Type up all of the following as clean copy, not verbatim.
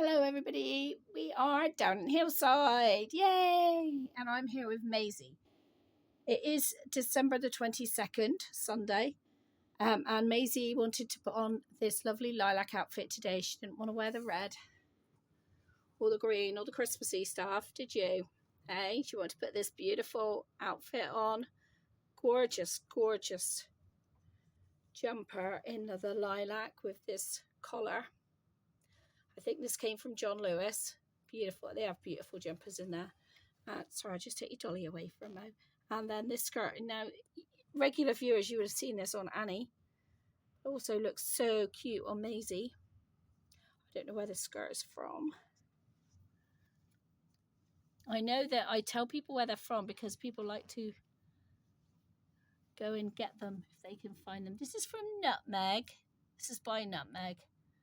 Hello everybody, we are down in Hillside, yay! And I'm here with Maisie. It is December the 22nd, Sunday, and Maisie wanted to put on this lovely lilac outfit today. She didn't want to wear the red or the green or the Christmassy stuff, did you? Hey, she wanted to put this beautiful outfit on. Gorgeous, gorgeous jumper in the lilac with this collar. I think this came from John Lewis. Beautiful. They have beautiful jumpers in there. Sorry, I'll just take your dolly away for a moment. And then this skirt. Now, regular viewers, you would have seen this on Annie. It also looks so cute on Maisie. I don't know where the skirt is from. I know that I tell people where they're from because people like to go and get them if they can find them. This is from Nutmeg. This is by Nutmeg.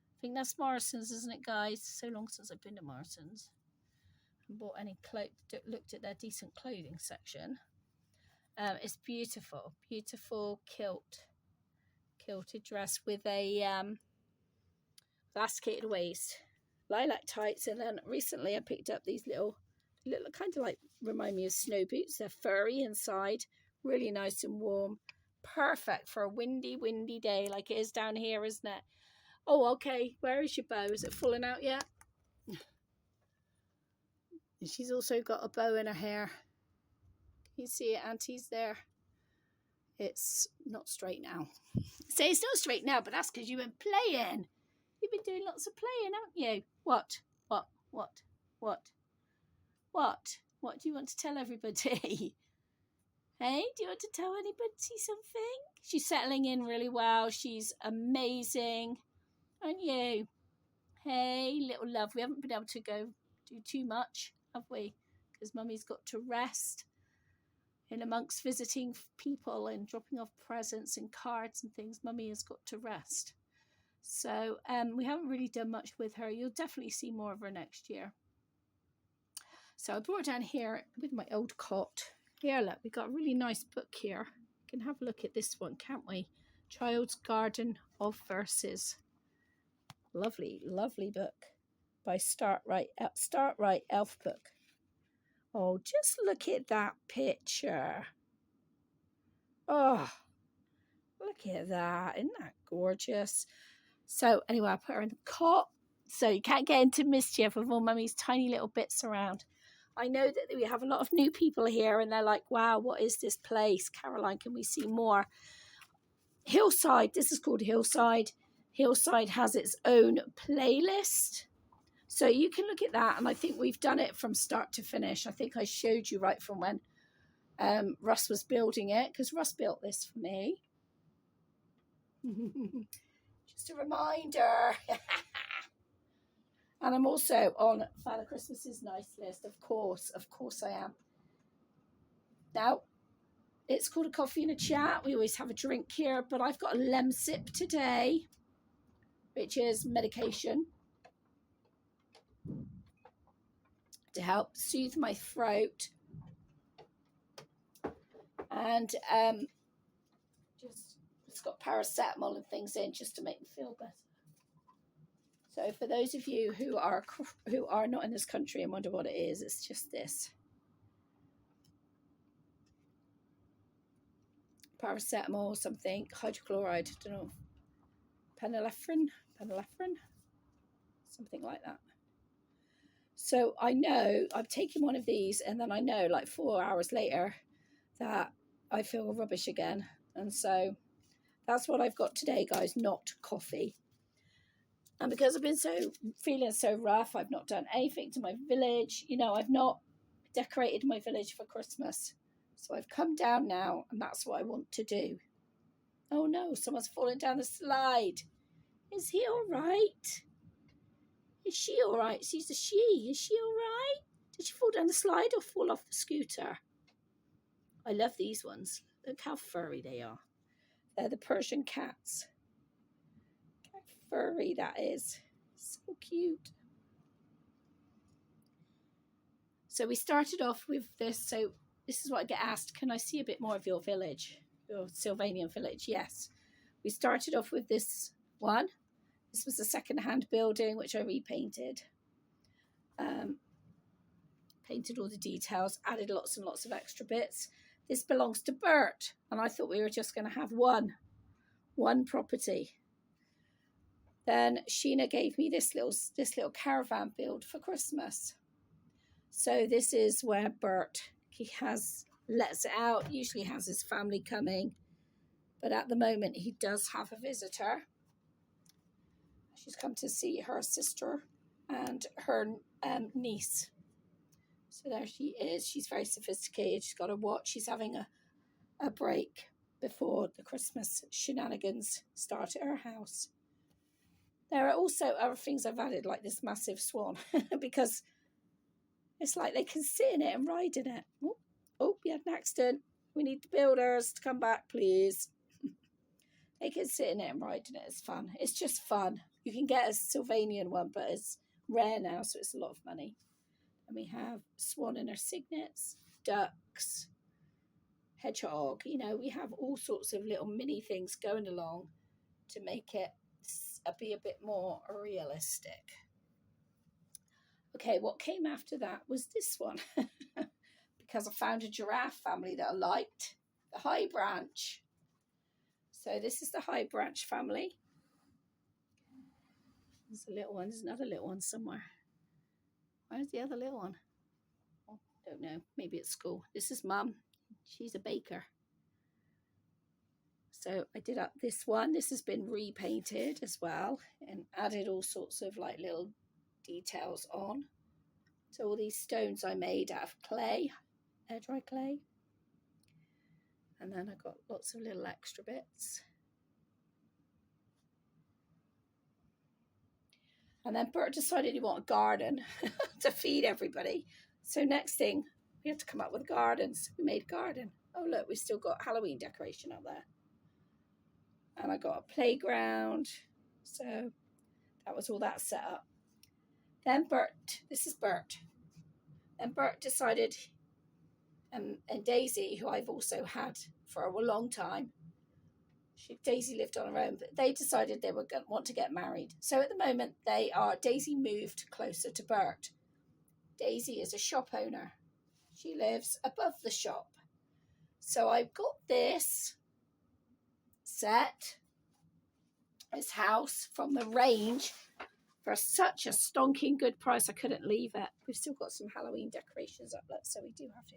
I think that's Morrison's, isn't it, guys? So long since I've been to Morrison's and bought any clothes, looked at their decent clothing section. It's beautiful, beautiful kilted dress with a elasticated waist, lilac tights, and then recently I picked up these little kind of like remind me of snow boots. They're furry inside, really nice and warm, perfect for a windy day like it is down here, isn't it? Oh, okay. Where is your bow? Is it falling out yet? And she's also got a bow in her hair. Can you see it, Auntie's there? It's not straight now. Say it's not straight now, but that's because you've been playing. You've been doing lots of playing, haven't you? What? What do you want to tell everybody? Hey, do you want to tell anybody something? She's settling in really well. She's amazing. Aren't you? Hey, little love. We haven't been able to go do too much, have we? Because Mummy's got to rest in amongst visiting people and dropping off presents and cards and things. Mummy has got to rest. So we haven't really done much with her. You'll definitely see more of her next year. So I brought her down here with my old cot. Here, look, we got a really nice book here. We can have a look at this one, can't we? Child's Garden of Verses. Lovely, lovely book by Start Right Elf Book. Oh, just look at that picture. Oh, look at that. Isn't that gorgeous? So anyway, I put her in the cot so you can't get into mischief with all Mummy's tiny little bits around. I know that we have a lot of new people here and they're like, wow, what is this place? Caroline, can we see more? Hillside, this is called Hillside. Hillside has its own playlist. So you can look at that. And I think we've done it from start to finish. I think I showed you right from when Russ was building it. Because Russ built this for me. Just a reminder. And I'm also on Father Christmas's nice list. Of course I am. Now, it's called a coffee and a chat. We always have a drink here. But I've got a Lemsip today, which is medication to help soothe my throat and it's got paracetamol and things in just to make me feel better. So for those of you who are not in this country and wonder what it is, it's just this paracetamol, something, hydrochloride, I don't know, phenylephrine, something like that. So I know I've taken one of these and then I know like 4 hours later that I feel rubbish again. And so that's what I've got today, guys, not coffee. And because I've been feeling so rough, I've not done anything to my village. You know, I've not decorated my village for Christmas. So I've come down now and that's what I want to do. Oh no, someone's fallen down the slide. Is he all right? Is she all right? She's a she. Is she all right? Did she fall down the slide or fall off the scooter? I love these ones. Look how furry they are. They're the Persian cats. Look how furry that is. So cute. So we started off with this. So this is what I get asked. Can I see a bit more of your village? Your Sylvanian village? Yes. We started off with this one. This was a second-hand building, which I repainted. painted all the details, added lots and lots of extra bits. This belongs to Bert, and I thought we were just going to have one property. Then Sheena gave me this little caravan build for Christmas. So this is where Bert, he lets it out, usually has his family coming, but at the moment he does have a visitor. She's come to see her sister and her niece. So there she is. She's very sophisticated. She's got a watch. She's having a break before the Christmas shenanigans start at her house. There are also other things I've added, like this massive swan, because it's like they can sit in it and ride in it. Oh, we had an accident. We need the builders to come back, please. They can sit in it and ride in it. It's fun. It's just fun. You can get a Sylvanian one, but it's rare now, so it's a lot of money. And we have swan in her signets, ducks, hedgehog. You know, we have all sorts of little mini things going along to make it be a bit more realistic. Okay, what came after that was this one. Because I found a giraffe family that I liked, the High Branch. So this is the High Branch family. There's a little one. There's another little one somewhere. Where's the other little one? Oh, don't know. Maybe at school. This is Mum. She's a baker. So I did up this one. This has been repainted as well and added all sorts of like little details on. So all these stones I made out of clay, air dry clay. And then I got lots of little extra bits. And then Bert decided he wanted a garden to feed everybody. So next thing, we had to come up with gardens. We made a garden. Oh, look, we've still got Halloween decoration up there. And I got a playground. So that was all that set up. Then Bert, this is Bert. Then Bert decided, and Daisy, who I've also had for a long time, Daisy lived on her own, but they decided they were going to want to get married. So at the moment, Daisy moved closer to Bert. Daisy is a shop owner. She lives above the shop. So I've got this house from the range for such a stonking good price. I couldn't leave it. We've still got some Halloween decorations up, so we do have to.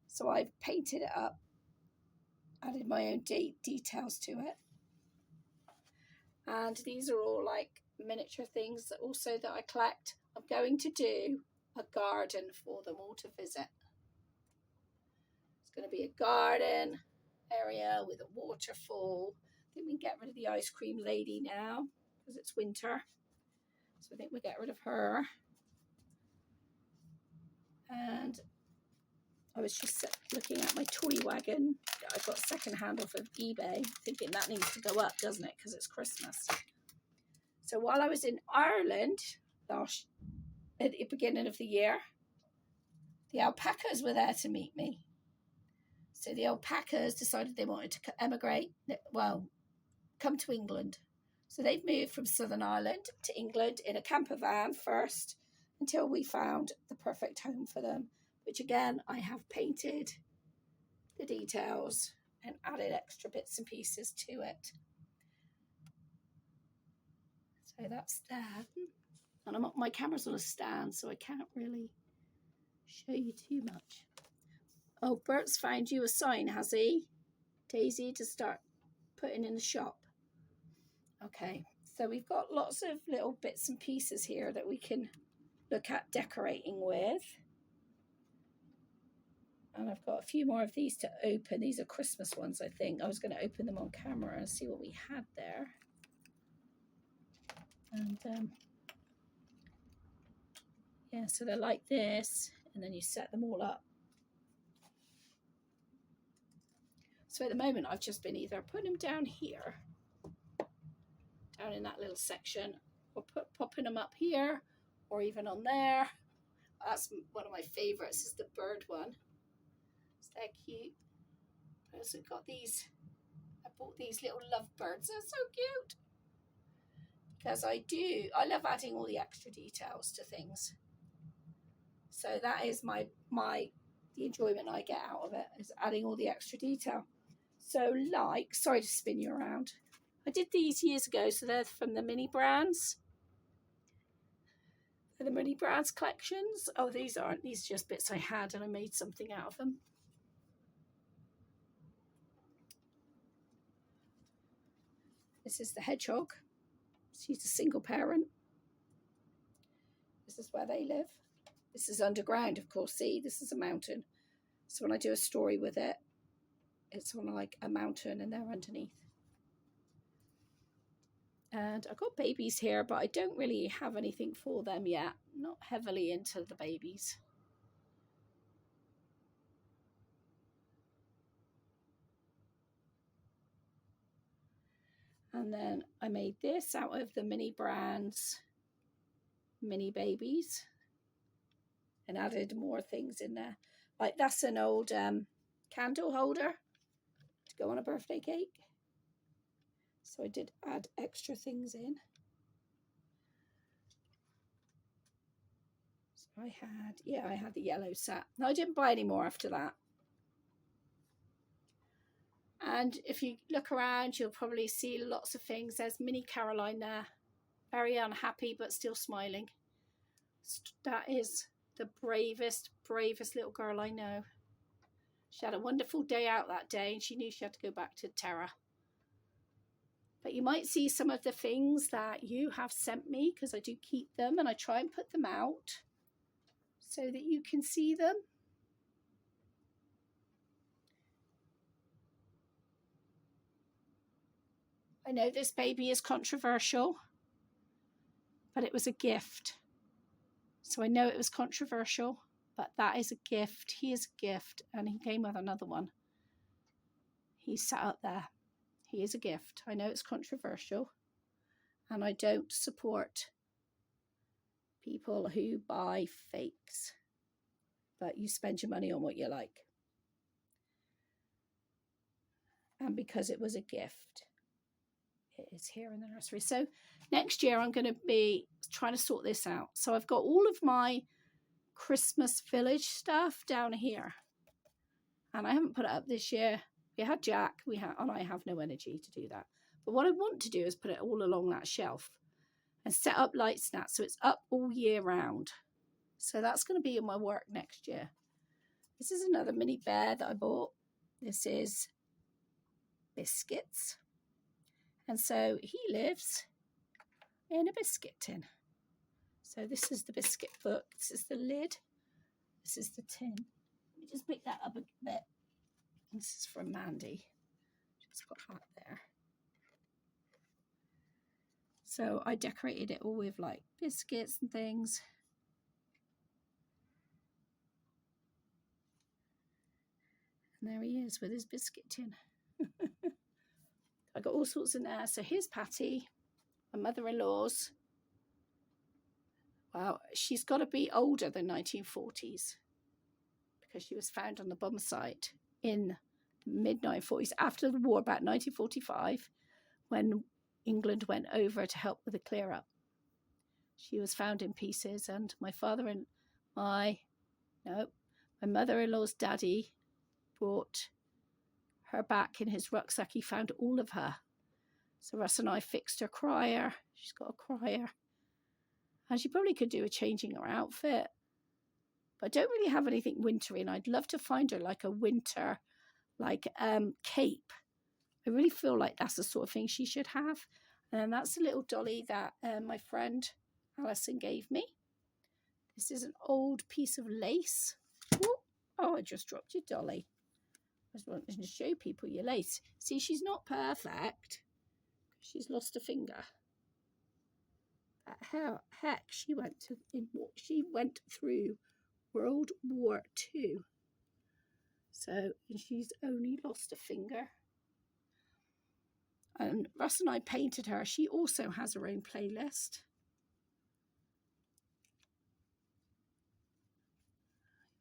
So I've painted it up, added my own details to it. And these are all like miniature things that I collect. I'm going to do a garden for them all to visit. It's going to be a garden area with a waterfall. I think we can get rid of the ice cream lady now because it's winter. So I think we'll get rid of her. And I was just looking at my toy wagon that I got secondhand off of eBay, thinking that needs to go up, doesn't it? Because it's Christmas. So while I was in Ireland at the beginning of the year, the alpacas were there to meet me. So the alpacas decided they wanted to emigrate, come to England. So they've moved from Southern Ireland to England in a camper van first until we found the perfect home for them, which again, I have painted the details and added extra bits and pieces to it. So that's that. And my camera's on a stand, so I can't really show you too much. Oh, Bert's found you a sign, has he? Daisy, to start putting in the shop. Okay, so we've got lots of little bits and pieces here that we can look at decorating with. And I've got a few more of these to open. These are Christmas ones, I think. I was going to open them on camera and see what we had there. And yeah, so they're like this, and then you set them all up. So at the moment, I've just been either putting them down here, down in that little section, or popping them up here, or even on there. That's one of my favorites, is the bird one. They're cute. I also got these. I bought these little lovebirds. They're so cute. Because I love adding all the extra details to things. So that is the enjoyment I get out of it, is adding all the extra detail. So like, sorry to spin you around. I did these years ago, so they're from the mini brands. They're the mini brands collections. Oh, these aren't. These are just bits I had and I made something out of them. This is the hedgehog. She's a single parent. This is where they live. This is underground, of course. See, this is a mountain. So when I do a story with it, it's on like a mountain and they're underneath. And I've got babies here, but I don't really have anything for them yet. Not heavily into the babies. And then I made this out of the mini brands, mini babies, and added more things in there. Like that's an old candle holder to go on a birthday cake. So I did add extra things in. So I had the yellow set. No, I didn't buy any more after that. And if you look around, you'll probably see lots of things. There's mini Caroline there, very unhappy, but still smiling. That is the bravest little girl I know. She had a wonderful day out that day and she knew she had to go back to Terra. But you might see some of the things that you have sent me, because I do keep them and I try and put them out so that you can see them. I know this baby is controversial, but it was a gift. So I know it was controversial, but that is a gift. He is a gift, and he came with another one. He sat up there. He is a gift. I know it's controversial, and I don't support people who buy fakes, but you spend your money on what you like. And because it was a gift, it is here in the nursery. So next year I'm going to be trying to sort this out. So I've got all of my Christmas village stuff down here, and I haven't put it up this year. We had Jack, and I have no energy to do that. But what I want to do is put it all along that shelf and set up light snacks so it's up all year round. So that's going to be in my work next year. This is another mini bear that I bought. This is Biscuits. And so he lives in a biscuit tin. So this is the biscuit book. This is the lid. This is the tin. Let me just pick that up a bit. This is from Mandy. Just put that there. So I decorated it all with like biscuits and things. And there he is with his biscuit tin. I got all sorts in there. So here's Patty, my mother-in-law's. Wow, she's got to be older than 1940s because she was found on the bomb site in the mid-1940s, after the war, about 1945, when England went over to help with the clear-up. She was found in pieces, and my mother-in-law's daddy brought her back in his rucksack. He found all of her. So Russ and I fixed her crier. She's got a crier. And she probably could do a changing her outfit. But I don't really have anything wintry, and I'd love to find her like a winter, cape. I really feel like that's the sort of thing she should have. And that's a little dolly that my friend Alison gave me. This is an old piece of lace. Oh, I just dropped your dolly. I just wanted to show people your lace. See, she's not perfect. She's lost a finger. Heck, she went through World War II. So she's only lost a finger. And Russ and I painted her. She also has her own playlist.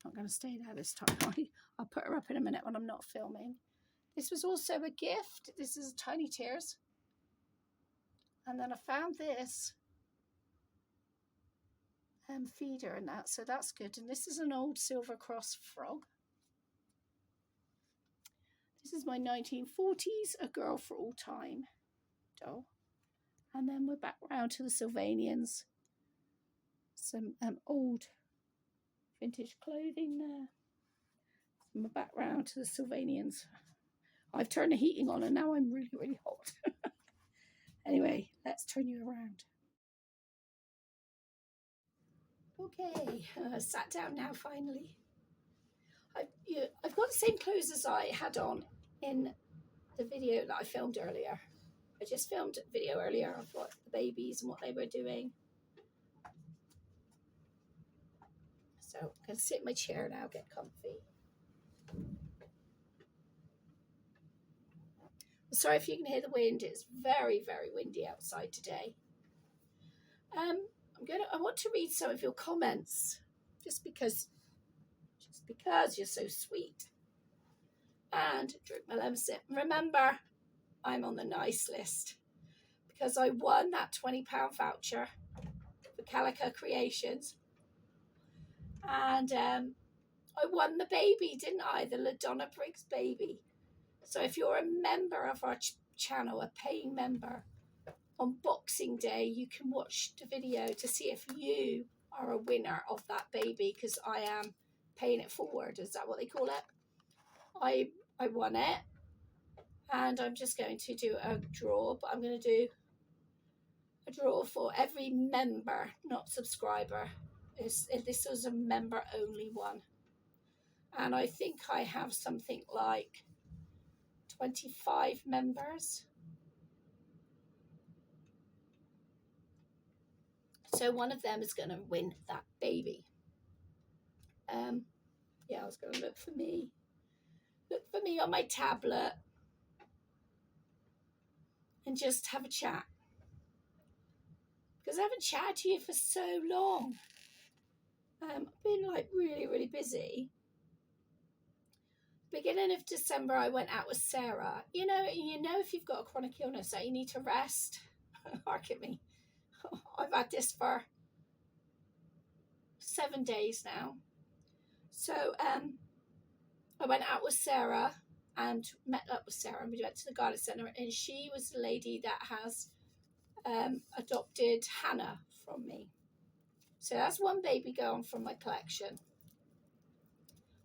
Not going to stay there this time. I'll put her up in a minute when I'm not filming. This was also a gift. This is Tiny Tears. And then I found this feeder and that, so that's good. And this is an old Silver Cross frog. This is my 1940s A Girl for All Time doll. And then we're back round to the Sylvanians. Some old vintage clothing there. And we're back round to the Sylvanians. I've turned the heating on and now I'm really, really hot. Anyway, let's turn you around. Okay, sat down now finally. I've got the same clothes as I had on in the video that I filmed earlier. I just filmed a video earlier of what the babies and what they were doing. So I'm going to sit in my chair now, get comfy. Sorry if you can hear the wind. It's very, very windy outside today. I want to read some of your comments, just because you're so sweet. And drink my lemon sip. Remember, I'm on the nice list because I won that £20 voucher for Calico Creations, and I won the baby, didn't I? The LaDonna Briggs baby. So if you're a member of our channel, a paying member, on Boxing Day, you can watch the video to see if you are a winner of that baby, because I am paying it forward. Is that what they call it? I won it, and I'm just going to do a draw, but I'm going to do a draw for every member, not subscriber. This is a member only one. And I think I have something like 25 members. So one of them is going to win that baby. Yeah, I was going to look for me on my tablet and just have a chat, because I haven't chatted to you for so long. I've been like really, really busy. Beginning of December, I went out with Sarah. You know, if you've got a chronic illness that you need to rest. Hark at me. I've had this for 7 days now. So I went out with Sarah and met up with Sarah, and we went to the garden centre, and she was the lady that has adopted Hannah from me. So that's one baby gone from my collection.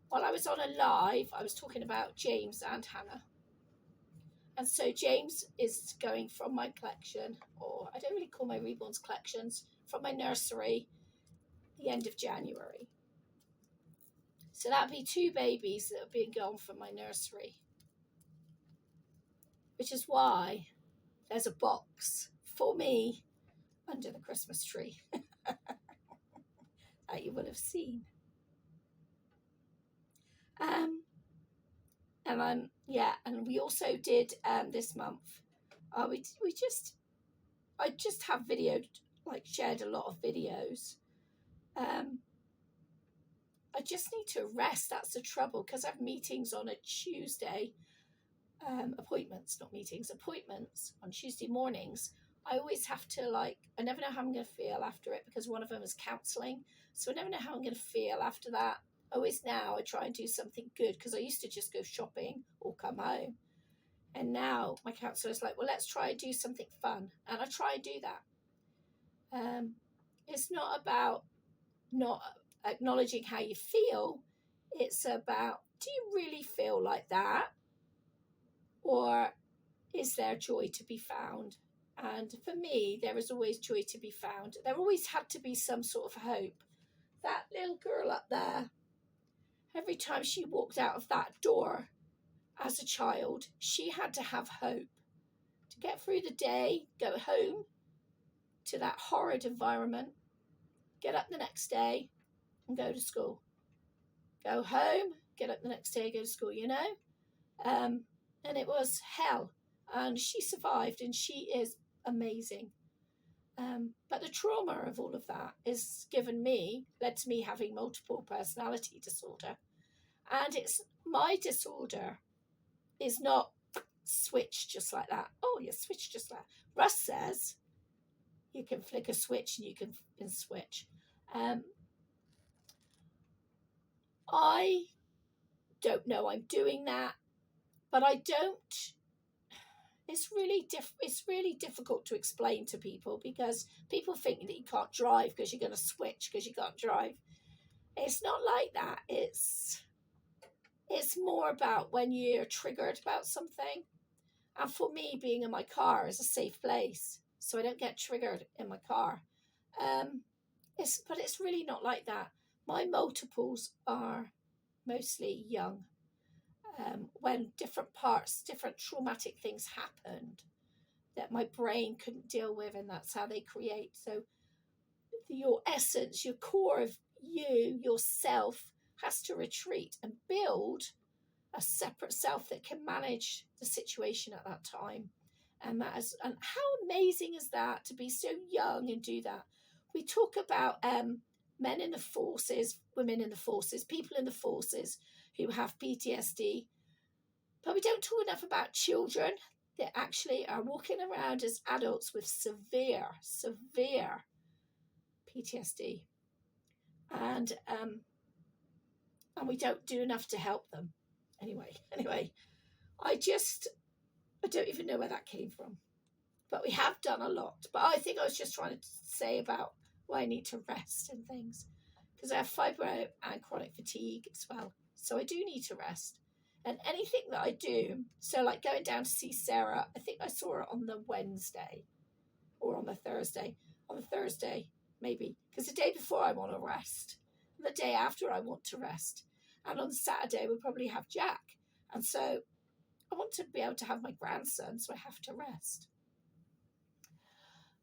While I was on a live, I was talking about James and Hannah. And so James is going from my collection, or I don't really call my reborns collections, from my nursery, the end of January. So that'd be 2 babies that have been gone from my nursery. Which is why there's a box for me under the Christmas tree that you will have seen. And we also did this month. I just have videoed, like shared a lot of videos. I just need to rest. That's the trouble, because I have meetings on a Tuesday. Appointments on Tuesday mornings. I always have to, I never know how I'm going to feel after it, because one of them is counselling. So I never know how I'm going to feel after that. Always now I try and do something good, because I used to just go shopping or come home. And now my counsellor is like, well, let's try and do something fun. And I try and do that. It's not about not acknowledging how you feel. It's about, do you really feel like that? Or is there joy to be found? And for me, there is always joy to be found. There always had to be some sort of hope. That little girl up there, every time she walked out of that door as a child, she had to have hope to get through the day, go home to that horrid environment, get up the next day and go to school. Go home, get up the next day, go to school, And it was hell. And she survived, and she is amazing. But the trauma of all of that is led to me having multiple personality disorder. And it's my disorder is not switched just like that. Oh, you're switched just like that. Russ says you can flick a switch and you can switch. I don't know I'm doing that, but I don't. It's really difficult to explain to people, because people think that you can't drive because you're going to switch because you can't drive. It's not like that. It's more about when you're triggered about something. And for me, being in my car is a safe place, so I don't get triggered in my car. But it's really not like that. My multiples are mostly young. When different traumatic things happened that my brain couldn't deal with, and that's how they create. So your essence, your core of you, yourself, has to retreat and build a separate self that can manage the situation at that time. And how amazing is that, to be so young and do that? We talk about men in the forces, women in the forces, people in the forces who have PTSD, but we don't talk enough about children that actually are walking around as adults with severe PTSD, and we don't do enough to help them. Anyway, I don't even know where that came from, but we have done a lot. But I think I was just trying to say about why I need to rest and things, because I have fibro and chronic fatigue as well, so I do need to rest. And anything that I do, so like going down to see Sarah, I think I saw her on the Wednesday or on the Thursday. On the Thursday, maybe, because the day before I want to rest, and the day after I want to rest, and on Saturday we'll probably have Jack, and so I want to be able to have my grandson, so I have to rest.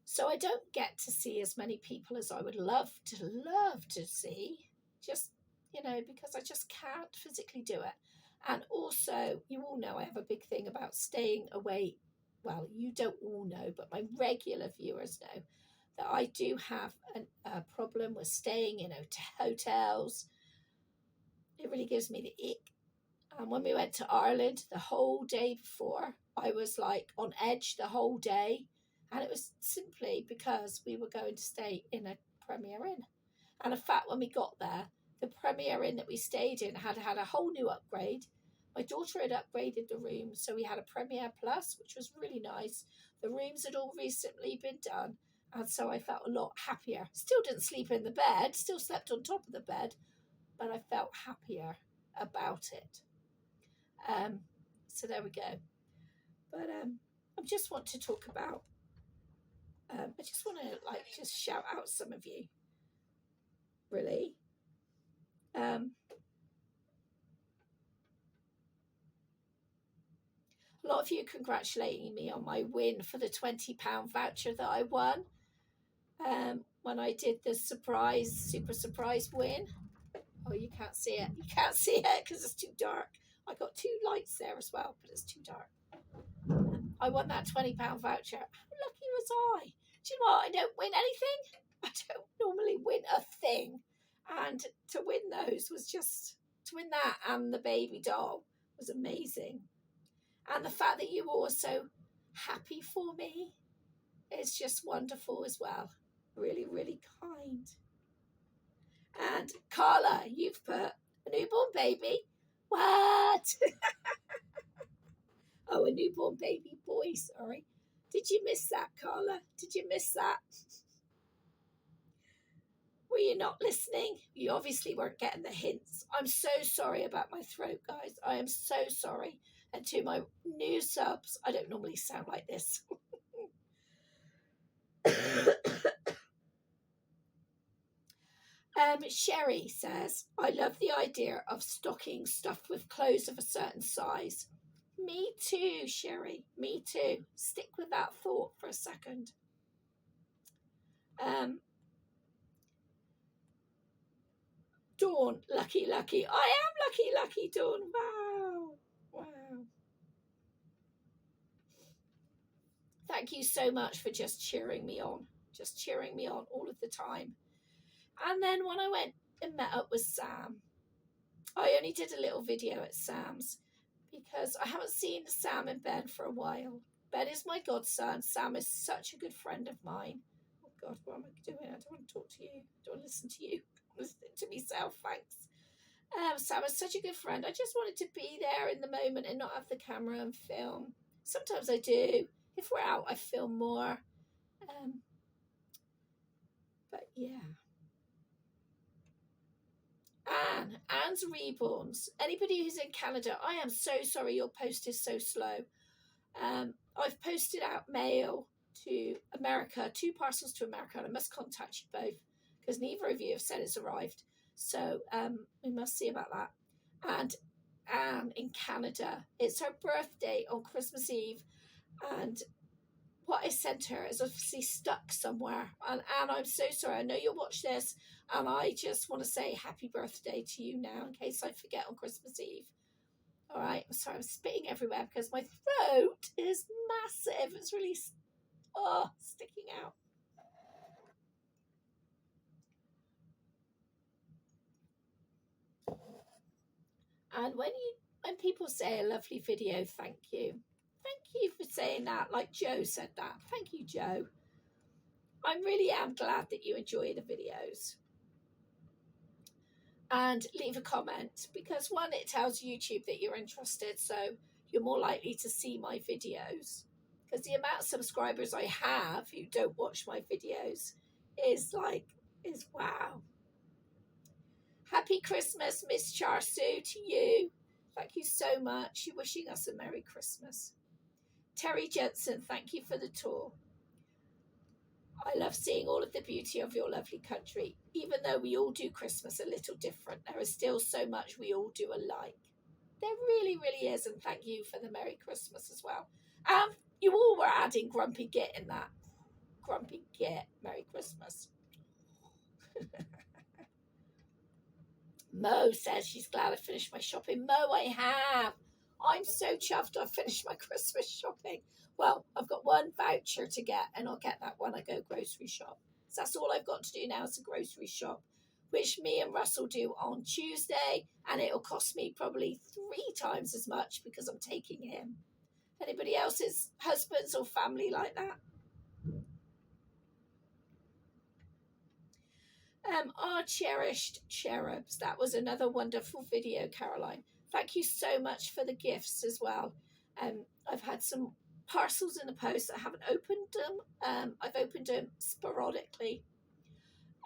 So I don't get to see as many people as I would love to see, just, because I just can't physically do it. And also, you all know I have a big thing about staying away. Well, you don't all know, but my regular viewers know that I do have a problem with staying in hotels. It really gives me the ick. And when we went to Ireland, the whole day before, I was like on edge the whole day. And it was simply because we were going to stay in a Premier Inn. And in fact, when we got there, the Premier Inn that we stayed in had a whole new upgrade. My daughter had upgraded the room, so we had a Premier Plus, which was really nice. The rooms had all recently been done, and so I felt a lot happier. Still didn't sleep in the bed, still slept on top of the bed, but I felt happier about it. So there we go. But I just want to talk about, I just want to just shout out some of you, really. A lot of you congratulating me on my win for the £20 voucher that I won when I did the super surprise win. Oh, you can't see it. You can't see it because it's too dark. I got 2 lights there as well, but it's too dark. I won that £20 voucher. How lucky was I? Do you know what? I don't win anything. I don't normally win a thing. And to win those was just, to win that and the baby doll was amazing. And the fact that you were so happy for me is just wonderful as well. Really, really kind. And Carla, you've put a newborn baby. What? Oh, a newborn baby boy, sorry. Did you miss that, Carla? Did you miss that? Were you not listening? You obviously weren't getting the hints. I'm so sorry about my throat, guys. I am so sorry. And to my new subs, I don't normally sound like this. Sherry says, I love the idea of stocking stuffed with clothes of a certain size. Me too, Sherry. Me too. Stick with that thought for a second. Dawn, lucky. I am lucky, Dawn. Wow. Thank you so much for just cheering me on all of the time. And then when I went and met up with Sam, I only did a little video at Sam's because I haven't seen Sam and Ben for a while. Ben is my godson. Sam is such a good friend of mine. Oh God, what am I doing? I don't want to talk to you. I don't want to listen to you. I'm listening to myself, thanks. Sam is such a good friend. I just wanted to be there in the moment and not have the camera and film. Sometimes I do. If we're out, I film more. But yeah. Anne's Reborns. Anybody who's in Canada, I am so sorry your post is so slow. I've posted out mail to America, 2 parcels to America, and I must contact you both because neither of you have said it's arrived. So we must see about that. And Anne in Canada, it's her birthday on Christmas Eve, and what I sent her is obviously stuck somewhere. And Anne, I'm so sorry. I know you'll watch this, and I just want to say happy birthday to you now in case I forget on Christmas Eve. All right, I'm sorry, I'm spitting everywhere because my throat is massive. It's really, sticking out. And when people say a lovely video, thank you. Thank you for saying that, like Joe said that. Thank you, Joe. I really am glad that you enjoy the videos. And leave a comment because, one, it tells YouTube that you're interested, so you're more likely to see my videos. Because the amount of subscribers I have who don't watch my videos is wow. Happy Christmas, Miss Charsu, to you. Thank you so much. You're wishing us a Merry Christmas. Terry Jensen, thank you for the tour. I love seeing all of the beauty of your lovely country. Even though we all do Christmas a little different, there is still so much we all do alike. There really, really is, and thank you for the Merry Christmas as well. You all were adding Grumpy Git in that. Grumpy Git, Merry Christmas. Mo says she's glad I finished my shopping. Mo, I have. I'm so chuffed I've finished my Christmas shopping. Well, I've got one voucher to get, and I'll get that when I go grocery shop. So that's all I've got to do now is a grocery shop, which me and Russell do on Tuesday, and it'll cost me probably 3 times as much because I'm taking him. Anybody else's husbands or family like that? Our cherished cherubs. That was another wonderful video, Caroline. Thank you so much for the gifts as well. I've had some parcels in the post. I haven't opened them. I've opened them sporadically.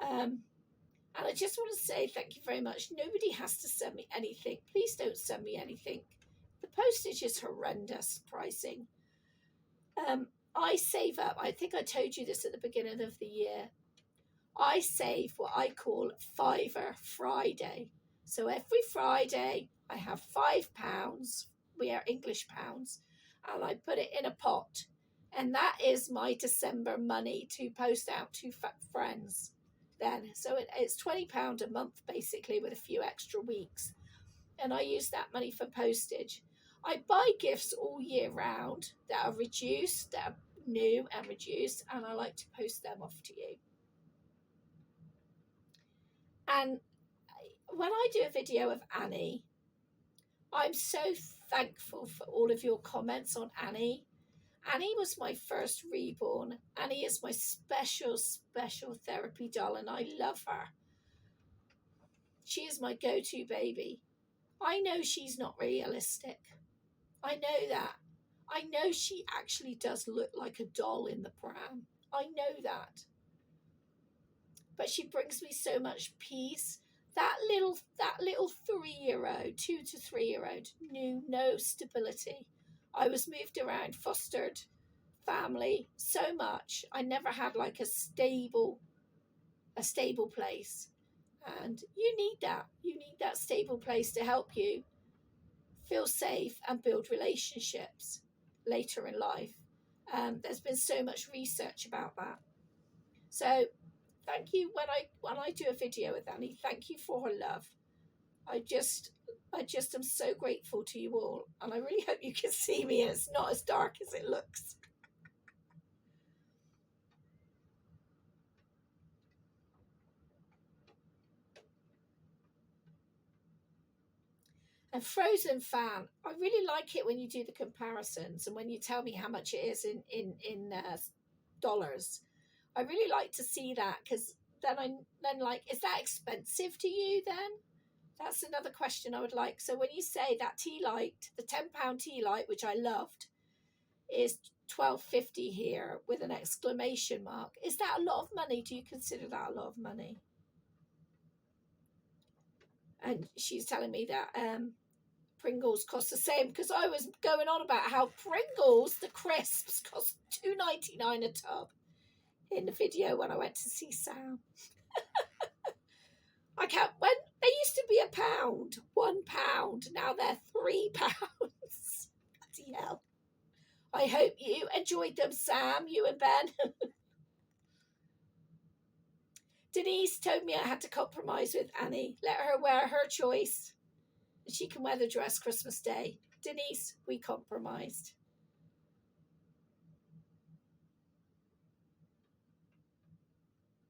And I just want to say thank you very much. Nobody has to send me anything. Please don't send me anything. The postage is horrendous pricing. I save up. I think I told you this at the beginning of the year. I save what I call Fiver Friday. So every Friday I have £5. We are English pounds. And I put it in a pot. And that is my December money to post out to friends then. So it's £20 a month basically with a few extra weeks. And I use that money for postage. I buy gifts all year round that are reduced, that are new and reduced. And I like to post them off to you. And when I do a video of Annie, I'm so thankful for all of your comments on Annie. Annie was my first reborn. Annie is my special, special therapy doll, and I love her. She is my go-to baby. I know she's not realistic. I know that. I know she actually does look like a doll in the pram. I know that. But she brings me so much peace. That little 3-year-old, 2 to 3-year-old, knew no stability. I was moved around, fostered family so much. I never had like a stable place. And you need that. You need that stable place to help you feel safe and build relationships later in life. There's been so much research about that. So thank you when I do a video with Annie. Thank you for her love. I just am so grateful to you all, and I really hope you can see me and it's not as dark as it looks. And Frozen fan, I really like it when you do the comparisons and when you tell me how much it is in dollars. I really like to see that, because then like, is that expensive to you then? That's another question I would like. So when you say that tea light, the £10 tea light, which I loved, is £12.50 here with an exclamation mark. Is that a lot of money? Do you consider that a lot of money? And she's telling me that Pringles cost the same, because I was going on about how Pringles, the crisps, cost $2.99 a tub in the video when I went to see Sam. I can't. When they used to be £1, £1, now they're £3. Bloody hell! I hope you enjoyed them, Sam. You and Ben. Denise told me I had to compromise with Annie. Let her wear her choice. She can wear the dress Christmas Day. Denise, we compromised.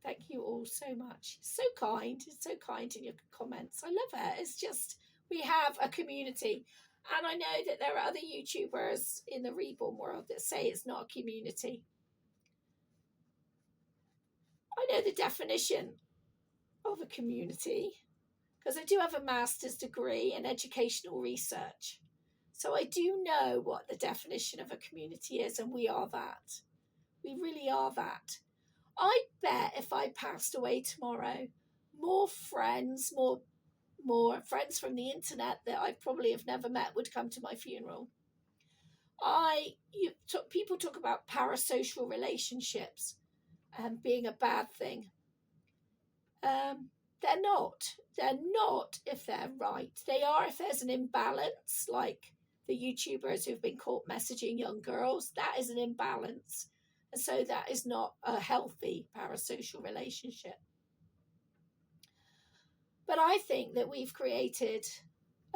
Thank you all so much. So kind. It's so kind in your comments. I love it. It's just, we have a community. And I know that there are other YouTubers in the Reborn world that say it's not a community. I know the definition of a community, because I do have a master's degree in educational research. So I do know what the definition of a community is, and we are that. We really are that. I bet if I passed away tomorrow, more friends friends from the internet that I probably have never met would come to my funeral. People talk about parasocial relationships being a bad thing. They're not. They're not if they're right. They are if there's an imbalance, like the YouTubers who've been caught messaging young girls. That is an imbalance. And so that is not a healthy parasocial relationship. But I think that we've created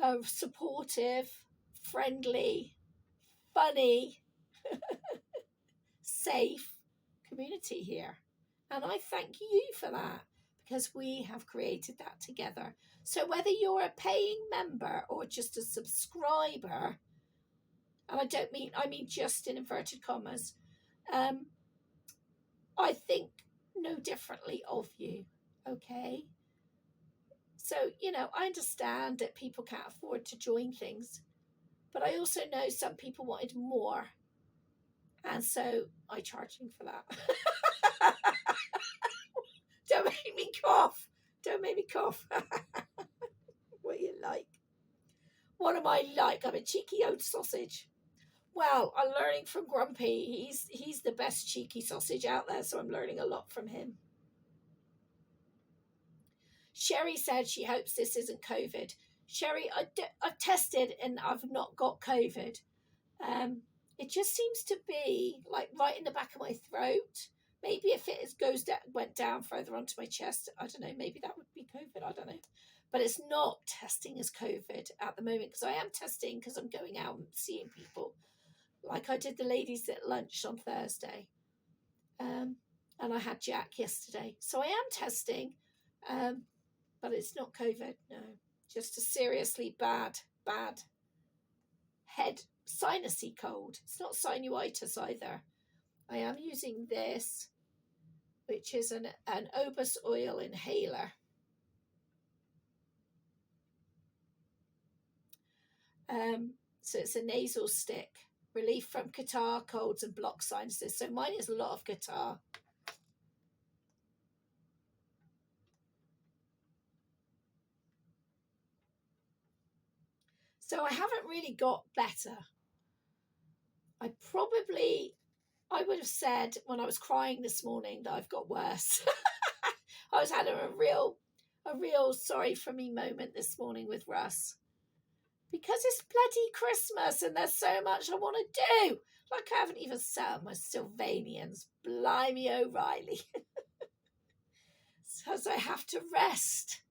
a supportive, friendly, funny, safe community here. And I thank you for that, because we have created that together. So whether you're a paying member or just a subscriber, and I mean just in inverted commas, I think no differently of you, okay? So, I understand that people can't afford to join things, but I also know some people wanted more, and so I charge them for that. Don't make me cough. Don't make me cough. What you like? What am I like? I'm a cheeky old sausage. Well, I'm learning from Grumpy. He's the best cheeky sausage out there, so I'm learning a lot from him. Sherry said she hopes this isn't COVID. Sherry, I've tested and I've not got COVID. It just seems to be like right in the back of my throat. Maybe if it went down further onto my chest, I don't know, maybe that would be COVID, I don't know. But it's not testing as COVID at the moment, because I am testing because I'm going out and seeing people. Like I did the ladies at lunch on Thursday. And I had Jack yesterday. So I am testing, but it's not COVID, no. Just a seriously bad head sinusy cold. It's not sinusitis either. I am using this, which is an obus oil inhaler. So it's a nasal stick. Relief from catarrh, colds and blocked sinuses. So mine is a lot of catarrh. So I haven't really got better. I would have said when I was crying this morning that I've got worse. I was having a real sorry for me moment this morning with Russ. Because it's bloody Christmas and there's so much I want to do. Like I haven't even set up my Sylvanians. Blimey O'Reilly. So I have to rest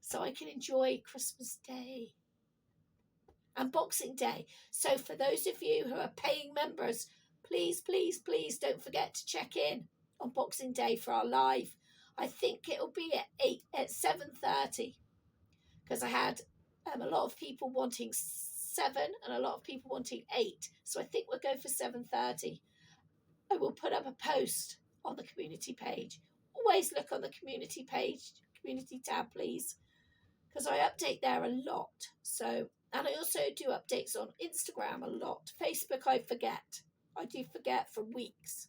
so I can enjoy Christmas Day and Boxing Day. So for those of you who are paying members, please don't forget to check in on Boxing Day for our live. I think it'll be at 7:30, because I had a lot of people wanting 7 and a lot of people wanting 8. So I think we'll go for 7:30. I will put up a post on the community page. Always look on the community page, community tab, please, because I update there a lot. So, and I also do updates on Instagram a lot. Facebook, I forget. I do forget for weeks.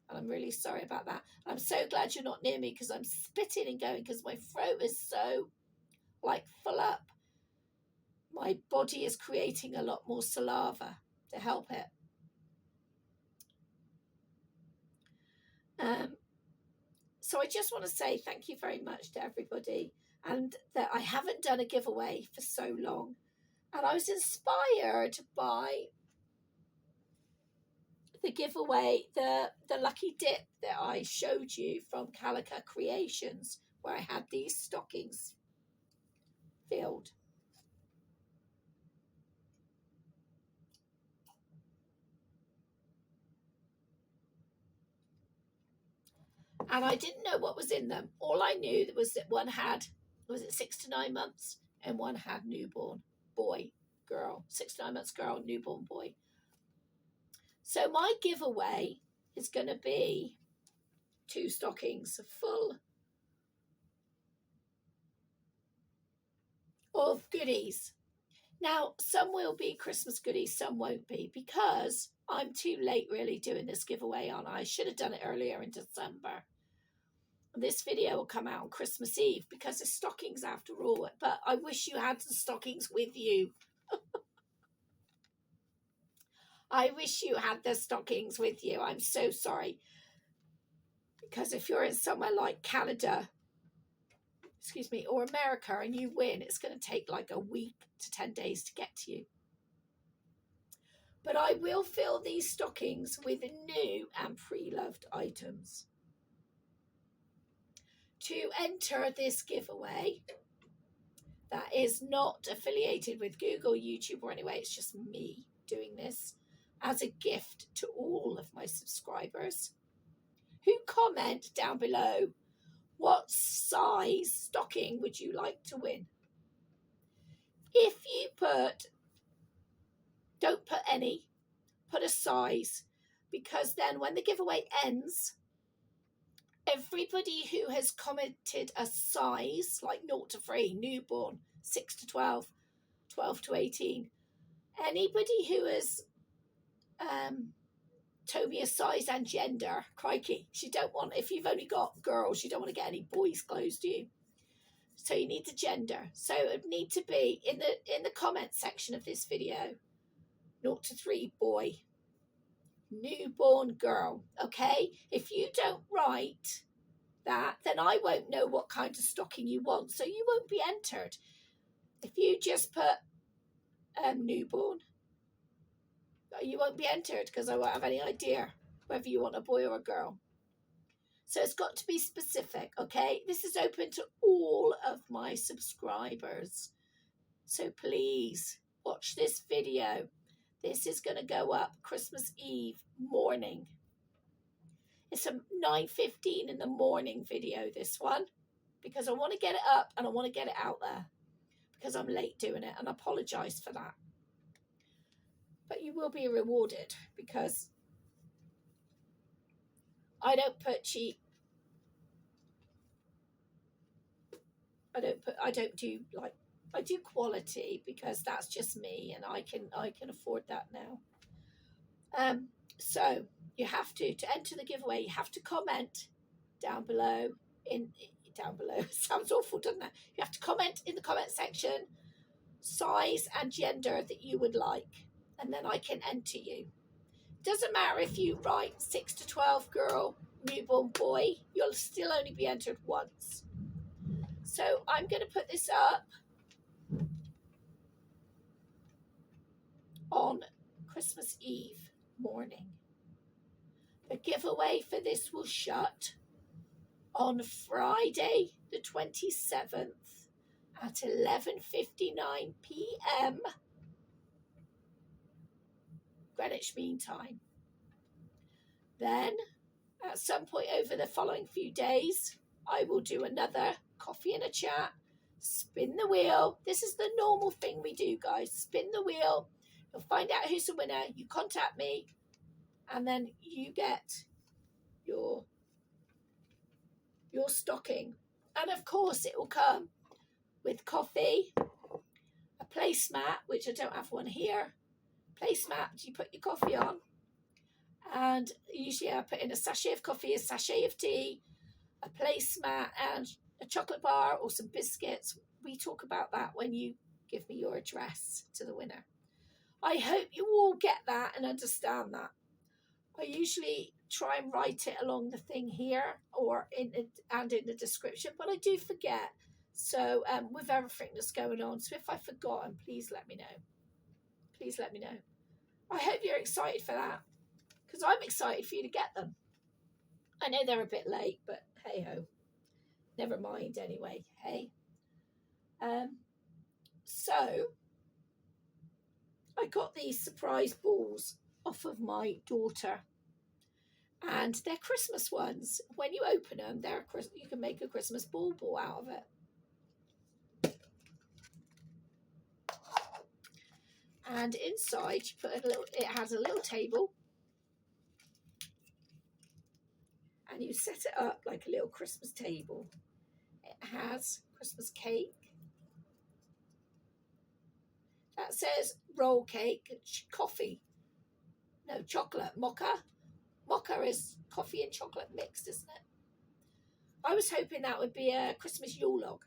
And I'm really sorry about that. I'm so glad you're not near me, because I'm spitting and going because my throat is so like full up. My body is creating a lot more saliva to help it. So I just want to say thank you very much to everybody, and that I haven't done a giveaway for so long. And I was inspired by the giveaway, the lucky dip that I showed you from Calica Creations, where I had these stockings filled. And I didn't know what was in them. All I knew was that one had, was it 6 to 9 months? And one had newborn boy, girl, 6 to 9 months girl, newborn boy. So my giveaway is going to be 2 stockings full of goodies. Now, some will be Christmas goodies, some won't be, because I'm too late really doing this giveaway on. I should have done it earlier in December. This video will come out on Christmas Eve because it's stockings after all, but I wish you had the stockings with you. I wish you had the stockings with you. I'm so sorry. Because if you're in somewhere like Canada, excuse me, or America and you win, it's going to take like a week to 10 days to get to you. But I will fill these stockings with new and pre-loved items. To enter this giveaway that is not affiliated with Google, YouTube, or anyway, it's just me doing this as a gift to all of my subscribers who comment down below, what size stocking would you like to win? If you don't put any, put a size, because then when the giveaway ends, everybody who has commented a size, like 0 to 3, newborn, 6 to 12, 12 to 18, anybody who has told me a size and gender, crikey, you don't want, if you've only got girls, you don't want to get any boys close to you. So you need the gender. So it would need to be in the comment section of this video, 0 to 3 boy, newborn girl. Okay, if you don't write that, then I won't know what kind of stocking you want, so you won't be entered. If you just put newborn, you won't be entered, because I won't have any idea whether you want a boy or a girl. So it's got to be specific. Okay, this is open to all of my subscribers, so please watch this video. This is going to go up Christmas Eve morning. It's a 9:15 in the morning video, this one, because I want to get it up and I want to get it out there, because I'm late doing it, and I apologise for that. But you will be rewarded, because I don't put cheap. I don't do like, I do quality, because that's just me, and I can afford that now. So you have to enter the giveaway, you have to comment down below. Down below sounds awful, doesn't it? You have to comment in the comment section size and gender that you would like, and then I can enter you. Doesn't matter if you write 6 to 12 girl, newborn boy, you'll still only be entered once. So I'm going to put this up on Christmas Eve morning. The giveaway for this will shut on Friday the 27th at 11:59 p.m. Greenwich Mean Time. Then at some point over the following few days, I will do another coffee and a chat, spin the wheel. This is the normal thing we do, guys. Spin the wheel. You'll find out who's the winner. You contact me, and then you get your your stocking. And of course it will come with coffee, a placemat, which I don't have one here. Placemat, you put your coffee on, and usually I put in a sachet of coffee, a sachet of tea, a placemat, and a chocolate bar or some biscuits. We talk about that when you give me your address to the winner. I hope you all get that and understand that. I usually try and write it along the thing here or in the description, but I do forget. So with everything that's going on, so if I've forgotten, please let me know. Please let me know. I hope you're excited for that, because I'm excited for you to get them. I know they're a bit late, but hey ho, never mind anyway. Hey, so I got these surprise balls off of my daughter, and they're Christmas ones. When you open them, you can make a Christmas ball out of it. And inside, you put it has a little table, and you set it up like a little Christmas table. It has Christmas cake. That says roll cake, coffee. No, chocolate, mocha. Mocha is coffee and chocolate mixed, isn't it? I was hoping that would be a Christmas Yule log.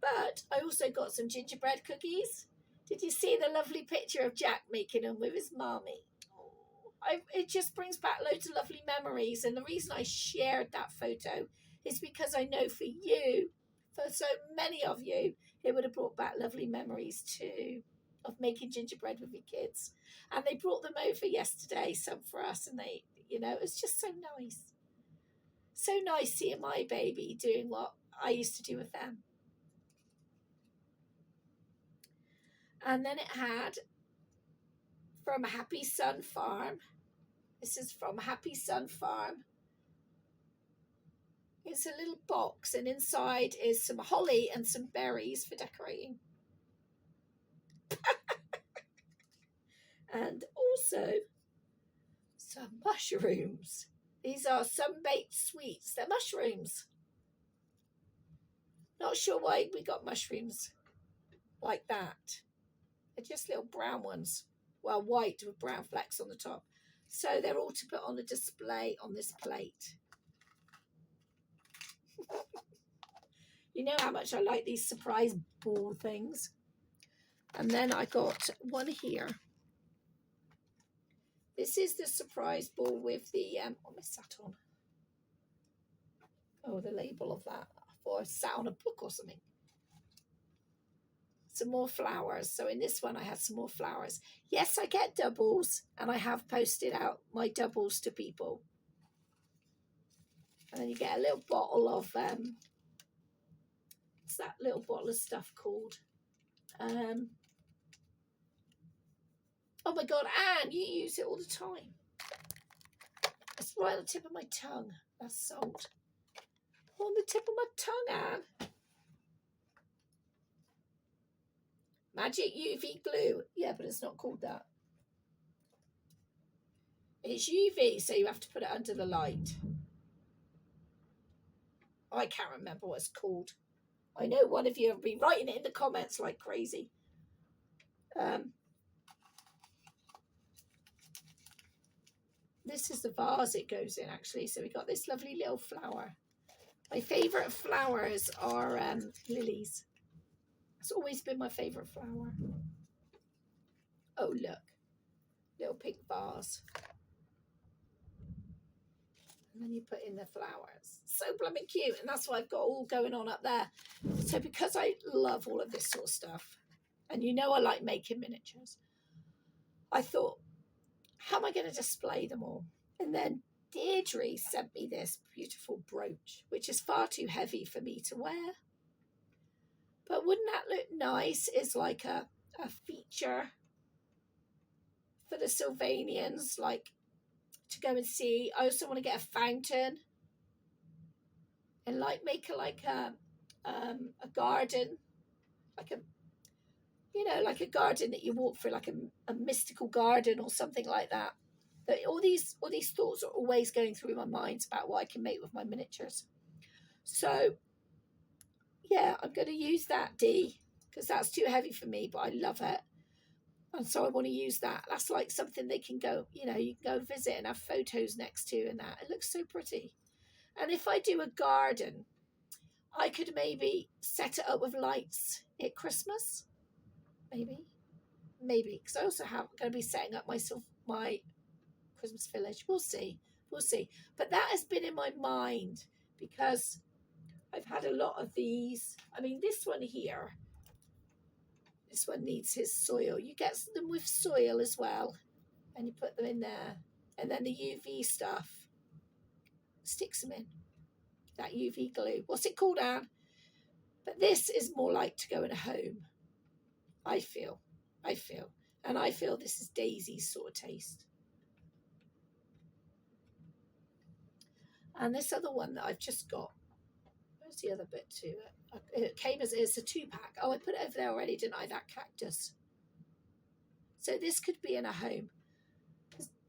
But I also got some gingerbread cookies. Did you see the lovely picture of Jack making them with his mommy? It just brings back loads of lovely memories. And the reason I shared that photo is because I know for you, for so many of you, it would have brought back lovely memories too of making gingerbread with your kids. And they brought them over yesterday, some for us, and they, it was just so nice. So nice seeing my baby doing what I used to do with them. And then it had from Happy Sun Farm. This is from Happy Sun Farm. It's a little box, and inside is some holly and some berries for decorating. And also some mushrooms. These are sun-baked sweets. They're mushrooms. Not sure why we got mushrooms like that. They're just little brown ones. Well, white with brown flecks on the top. So they're all to put on a display on this plate. You know how much I like these surprise ball things. And then I got one here. This is the surprise ball with the, what's that on? Oh, the label of that. I thought I sat on a book or something. Some more flowers. So in this one, I had some more flowers. Yes, I get doubles, and I have posted out my doubles to people. And then you get a little bottle of, what's that little bottle of stuff called? Oh my God, Anne, you use it all the time. It's right on the tip of my tongue. That's salt. On the tip of my tongue, Anne. Magic UV glue. Yeah, but it's not called that. It's UV, so you have to put it under the light. I can't remember what it's called. I know one of you have been writing it in the comments like crazy. This is the vase it goes in, actually. So we got this lovely little flower. My favourite flowers are lilies. It's always been my favourite flower. Oh, look. Little pink vase. And then you put in the flowers. So blooming cute. And that's what I've got all going on up there. So because I love all of this sort of stuff, and you know I like making miniatures, I thought, how am I going to display them all? And then Deirdre sent me this beautiful brooch, which is far too heavy for me to wear. But wouldn't that look nice? It's like a feature for the Sylvanians, like to go and see. I also want to get a fountain and like make a garden, like a, like a garden that you walk through, like a mystical garden or something like that. But all these thoughts are always going through my mind about what I can make with my miniatures. So yeah, I'm going to use that D, because that's too heavy for me, but I love it. And so I want to use that. That's like something they can go, you can go visit and have photos next to, and that. It looks so pretty. And if I do a garden, I could maybe set it up with lights at Christmas. Maybe. Because I also going to be setting up my Christmas village. We'll see. But that has been in my mind because I've had a lot of these. I mean, this one here, this one needs his soil. You get them with soil as well, and you put them in there. And then the UV stuff sticks them in. That UV glue. What's it called, Anne? But this is more like to go in a home. I feel. And I feel this is Daisy's sort of taste. And this other one that I've just got. Where's the other bit to it? It came as it's a 2-pack. Oh, I put it over there already, didn't I? That cactus. So this could be in a home.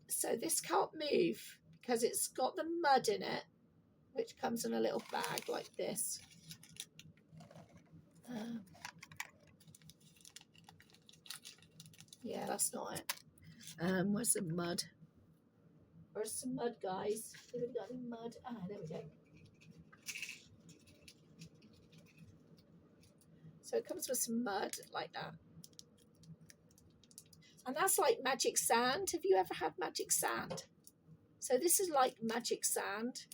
So this can't move because it's got the mud in it, which comes in a little bag like this. Yeah, that's not it. Where's the mud? Where's some mud, guys? Have we got any mud? Ah, there we go. So it comes with some mud like that. And that's like magic sand. Have you ever had magic sand? So this is like magic sand.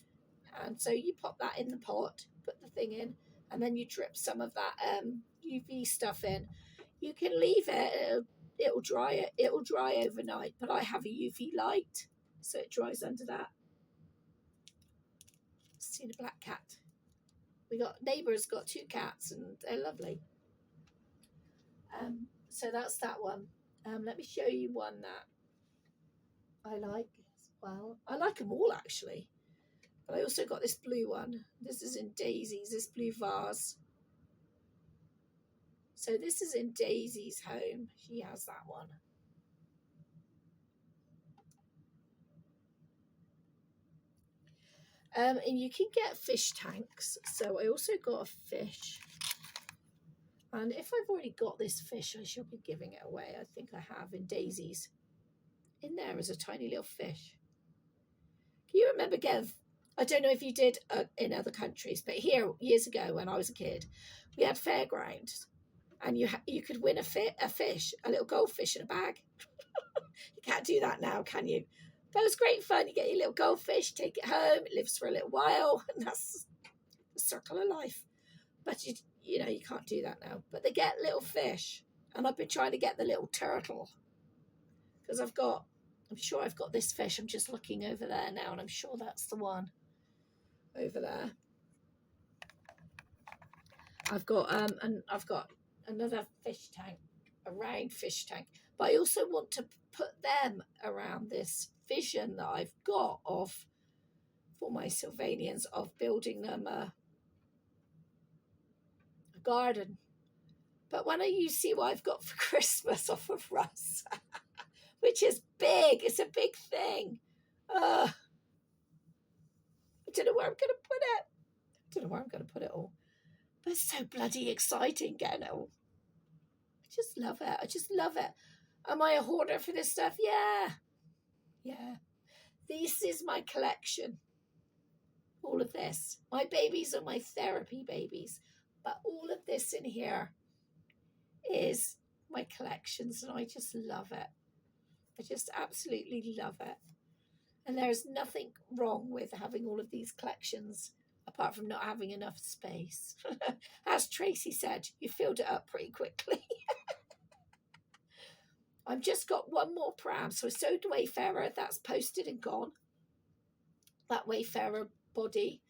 And so you pop that in the pot, put the thing in, and then you drip some of that UV stuff in. You can leave it. It'll dry overnight, but I have a UV light, so it dries under that. See the black cat. Neighbours got 2 cats, and they're lovely. So that's that one. Let me show you one that I like as well. I like them all actually, but I also got this blue one. This is in Daisy's, this blue vase. So this is in Daisy's home. She has that one. And you can get fish tanks. So I also got a fish. And if I've already got this fish, I should be giving it away. I think I have in Daisy's. In there is a tiny little fish. Can you remember, Gev? I don't know if you did in other countries, but here, years ago when I was a kid, we had fairgrounds. And you could win a fish, a little goldfish in a bag. You can't do that now, can you? But it was great fun. You get your little goldfish, take it home, it lives for a little while, and that's the circle of life. But you can't do that now. But they get little fish, and I've been trying to get the little turtle because I'm sure I've got this fish. I'm just looking over there now, and I'm sure that's the one over there. I've got another fish tank, a round fish tank, but I also want to put them around this vision that I've got for my Sylvanians of building them a garden. But when you see what I've got for Christmas off of Russ, which is big, it's a big thing. I don't know where I'm going to put it. All. But it's so bloody exciting getting it all. I just love it. Am I a hoarder for this stuff? Yeah. This is my collection. All of this. My babies are my therapy babies. But all of this in here is my collections, and I just love it. I just absolutely love it. And there's nothing wrong with having all of these collections, apart from not having enough space. As Tracy said, you filled it up pretty quickly. I've just got one more pram. So I sewed Wayfarer, that's posted and gone. That Wayfarer body.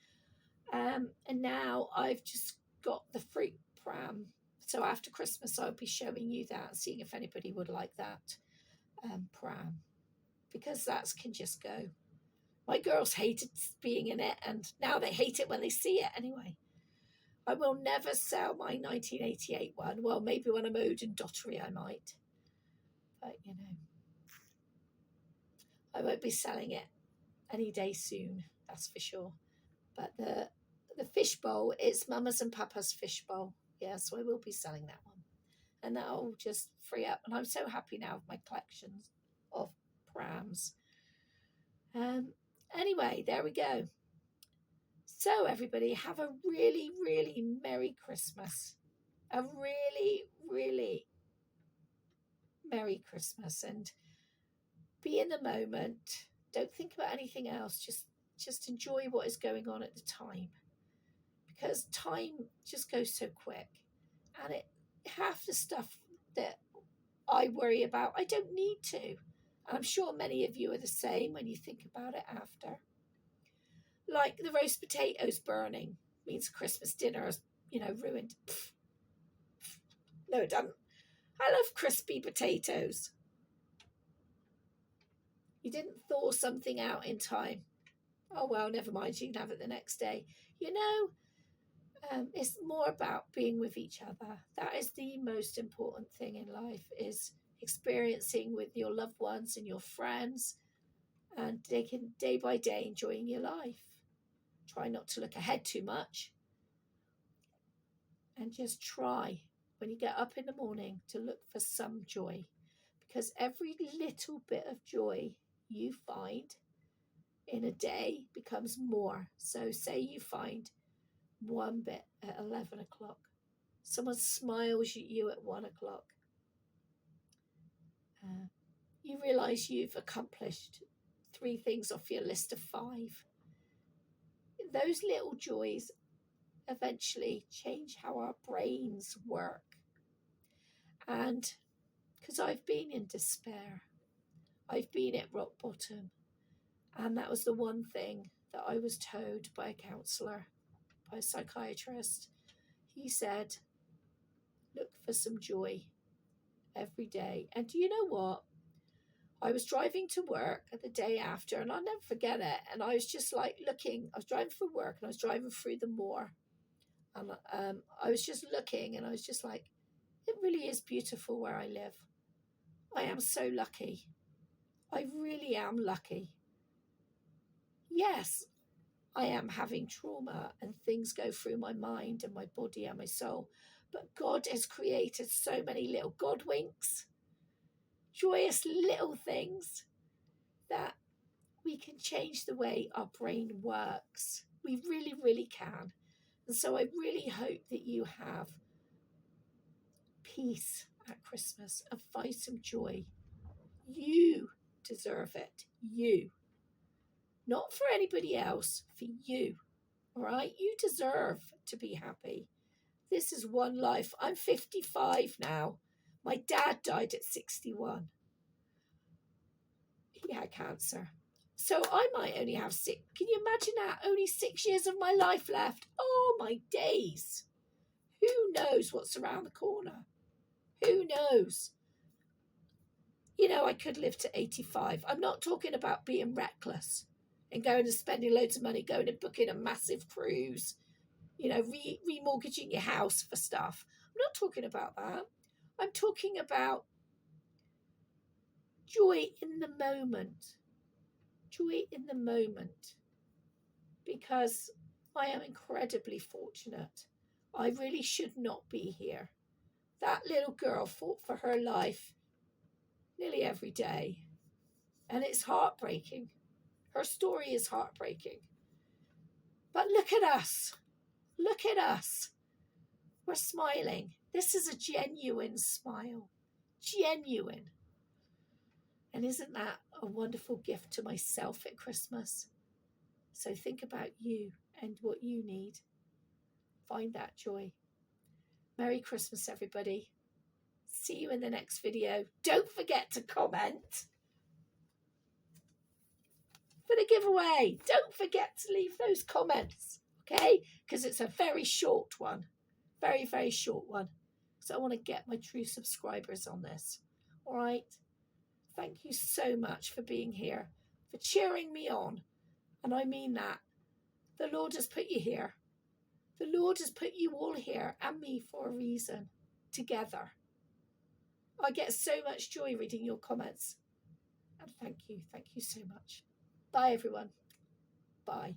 And now I've just got the fruit pram. So after Christmas, I'll be showing you that, seeing if anybody would like that pram. Because that can just go. My girls hated being in it, and now they hate it when they see it anyway. I will never sell my 1988 one. Well, maybe when I'm old and dottery I might. But, I won't be selling it any day soon, that's for sure. But the the fishbowl. It's Mama's and Papa's fishbowl. Yeah, so I will be selling that one. And that'll just free up. And I'm so happy now with my collections of prams. Anyway, there we go. So everybody, have a really, really Merry Christmas. A really, really Merry Christmas. And be in the moment. Don't think about anything else. Just enjoy what is going on at the time. Because time just goes so quick. And half the stuff that I worry about, I don't need to. And I'm sure many of you are the same when you think about it after. Like the roast potatoes burning means Christmas dinner is, ruined. No, it doesn't. I love crispy potatoes. You didn't thaw something out in time. Oh, well, never mind. You can have it the next day. It's more about being with each other. That is the most important thing in life, is experiencing with your loved ones and your friends, and taking day by day, enjoying your life. Try not to look ahead too much, and just try when you get up in the morning to look for some joy, because every little bit of joy you find in a day becomes more. So say you find one bit at 11 o'clock, someone smiles at you at 1 o'clock, you realize you've accomplished 3 things off your list of 5. Those little joys eventually change how our brains work. And because I've been in despair, I've been at rock bottom, and that was the one thing that I was told by a counsellor, by a psychiatrist. He said, look for some joy every day. And do you know what? I was driving to work the day after, and I'll never forget it. And I was just like looking, I was driving for work, and I was driving through the moor. And I was just looking, and I was just like, it really is beautiful where I live. I am so lucky. I really am lucky. Yes, I am having trauma, and things go through my mind and my body and my soul. But God has created so many little God winks, joyous little things, that we can change the way our brain works. We really, really can. And so I really hope that you have peace at Christmas and find some joy. You deserve it. You. Not for anybody else, for you. All right? You deserve to be happy. This is one life. I'm 55 now. My dad died at 61. He had cancer. So I might only have 6. Can you imagine that? Only 6 years of my life left. Oh, my days. Who knows what's around the corner? Who knows? I could live to 85. I'm not talking about being reckless and going and spending loads of money, going and booking a massive cruise, remortgaging your house for stuff. I'm not talking about that. I'm talking about joy in the moment. Joy in the moment. Because I am incredibly fortunate. I really should not be here. That little girl fought for her life nearly every day. And it's heartbreaking. Her story is heartbreaking. But look at us. Look at us. We're smiling. This is a genuine smile. Genuine. And isn't that a wonderful gift to myself at Christmas? So think about you and what you need. Find that joy. Merry Christmas, everybody. See you in the next video. Don't forget to comment for the giveaway. Don't forget to leave those comments, okay? Because it's a very short one. Very, very short one. So I want to get my true subscribers on this. All right? Thank you so much for being here, for cheering me on. And I mean that. The Lord has put you here. The Lord has put you all here and me for a reason, together. I get so much joy reading your comments. And thank you so much. Bye, everyone. Bye.